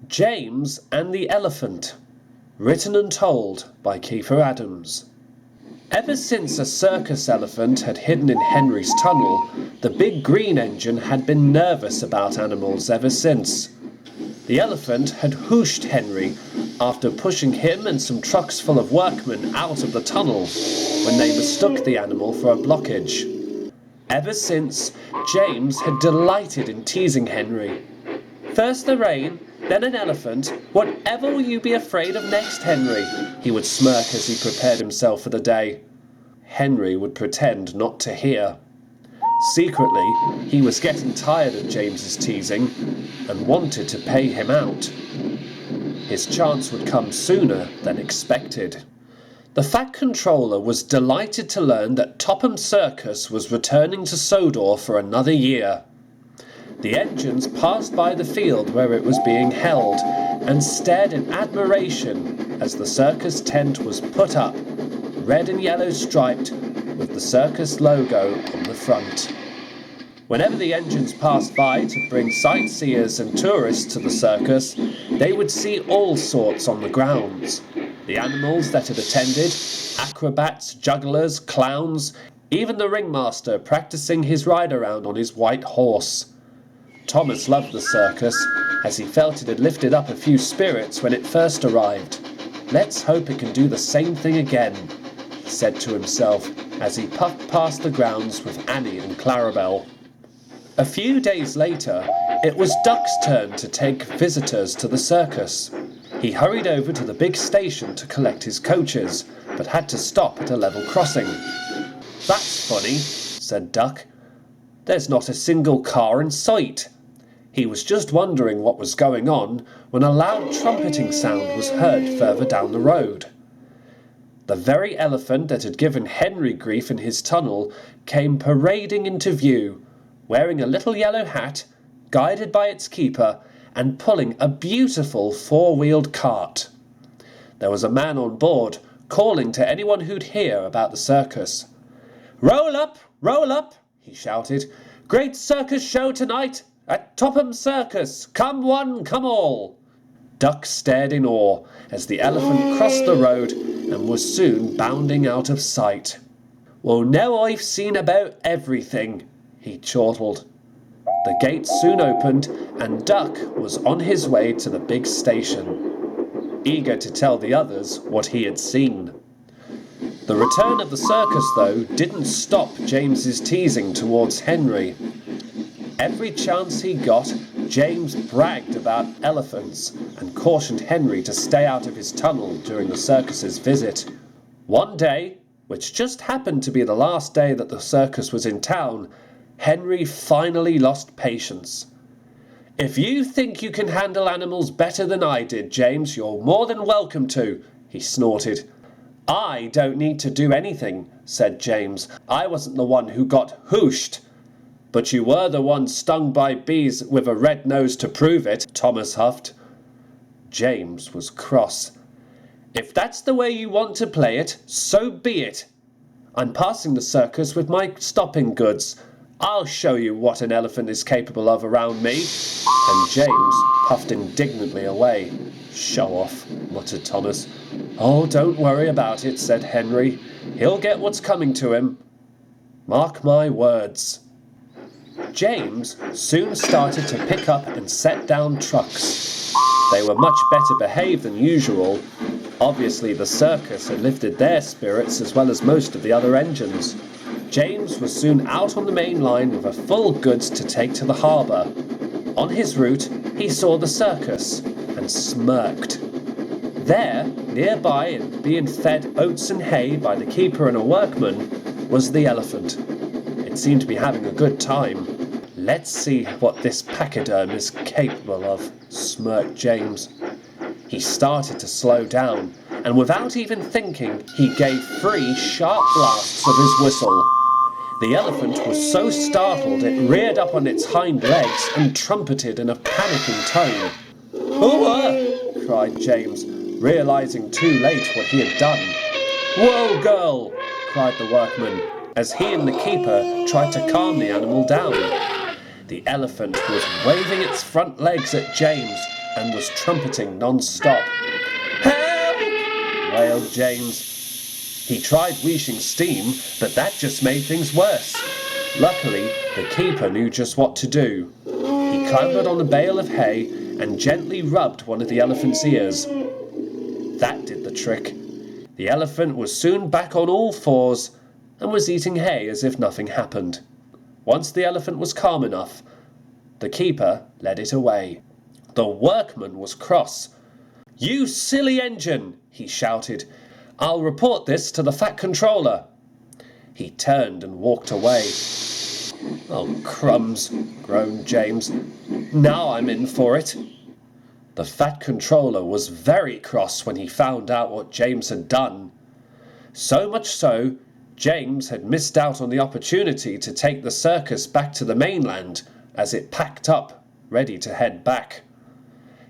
James and the Elephant, written and told by Kiefer Adams. Ever since a circus elephant had hidden in Henry's tunnel, the big green engine had been nervous about animals ever since. The elephant had whooshed Henry after pushing him and some trucks full of workmen out of the tunnel when they mistook the animal for a blockage. Ever since, James had delighted in teasing Henry. First the rain, then an elephant. Whatever will you be afraid of next, Henry? He would smirk as he prepared himself for the day. Henry would pretend not to hear. Secretly, he was getting tired of James's teasing and wanted to pay him out. His chance would come sooner than expected. The Fat Controller was delighted to learn that Topham Circus was returning to Sodor for another year. The engines passed by the field where it was being held and stared in admiration as the circus tent was put up, red and yellow striped, with the circus logo on the front. Whenever the engines passed by to bring sightseers and tourists to the circus, they would see all sorts on the grounds. The animals that had attended, acrobats, jugglers, clowns, even the ringmaster practicing his ride-around on his white horse. Thomas loved the circus, as he felt it had lifted up a few spirits when it first arrived. Let's hope it can do the same thing again, he said to himself as he puffed past the grounds with Annie and Clarabelle. A few days later, it was Duck's turn to take visitors to the circus. He hurried over to the big station to collect his coaches, but had to stop at a level crossing. That's funny, said Duck. There's not a single car in sight. He was just wondering what was going on when a loud trumpeting sound was heard further down the road. The very elephant that had given Henry grief in his tunnel came parading into view, wearing a little yellow hat, guided by its keeper, and pulling a beautiful four-wheeled cart. There was a man on board, calling to anyone who'd hear about the circus. Roll up, he shouted. Great circus show tonight at Topham Circus. Come one, come all. Duck stared in awe as the elephant crossed the road and was soon bounding out of sight. Well, now I've seen about everything, he chortled. The gates soon opened and Duck was on his way to the big station, eager to tell the others what he had seen. The return of the circus, though, didn't stop James's teasing towards Henry. Every chance he got, James bragged about elephants and cautioned Henry to stay out of his tunnel during the circus's visit. One day, which just happened to be the last day that the circus was in town, Henry finally lost patience. If you think you can handle animals better than I did, James, you're more than welcome to, he snorted. I don't need to do anything, said James. I wasn't the one who got whooshed. But you were the one stung by bees with a red nose to prove it, Thomas huffed. James was cross. If that's the way you want to play it, so be it. I'm passing the circus with my stopping goods. I'll show you what an elephant is capable of around me. And James puffed indignantly away. Show off, muttered Thomas. Oh, don't worry about it, said Henry. He'll get what's coming to him. Mark my words. James soon started to pick up and set down trucks. They were much better behaved than usual. Obviously the circus had lifted their spirits as well as most of the other engines. James was soon out on the main line with a full goods to take to the harbour. On his route, he saw the circus and smirked. There, nearby and being fed oats and hay by the keeper and a workman, was the elephant. It seemed to be having a good time. Let's see what this pachyderm is capable of, smirked James. He started to slow down, and without even thinking, he gave 3 sharp blasts of his whistle. The elephant was so startled it reared up on its hind legs and trumpeted in a panicking tone. "Hooah!" cried James, realizing too late what he had done. "Whoa, girl!" cried the workman, as he and the keeper tried to calm the animal down. The elephant was waving its front legs at James and was trumpeting non-stop. "Help!" wailed James. He tried wheezing steam, but that just made things worse. Luckily, the keeper knew just what to do. He clambered on a bale of hay and gently rubbed one of the elephant's ears. That did the trick. The elephant was soon back on all fours and was eating hay as if nothing happened. Once the elephant was calm enough, the keeper led it away. The workman was cross. "You silly engine!" he shouted. "I'll report this to the Fat Controller." He turned and walked away. "Oh, crumbs," groaned James. "Now I'm in for it." The Fat Controller was very cross when he found out what James had done. So much so, James had missed out on the opportunity to take the circus back to the mainland as it packed up, ready to head back.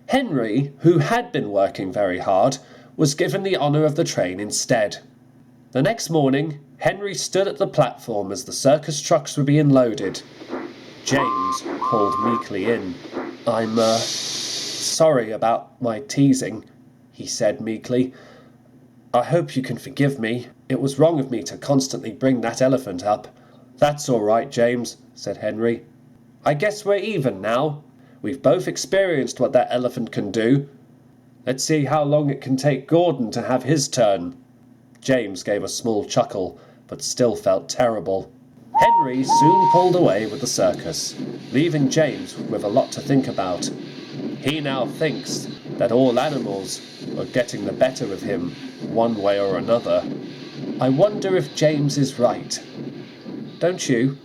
Henry, who had been working very hard, was given the honour of the train instead. The next morning, Henry stood at the platform as the circus trucks were being loaded. James pulled meekly in. "I'm, sorry about my teasing," he said meekly. "I hope you can forgive me. It was wrong of me to constantly bring that elephant up." "That's all right, James," said Henry. "I guess we're even now. We've both experienced what that elephant can do. Let's see how long it can take Gordon to have his turn." James gave a small chuckle, but still felt terrible. Henry soon pulled away with the circus, leaving James with a lot to think about. He now thinks that all animals are getting the better of him, one way or another. I wonder if James is right. Don't you?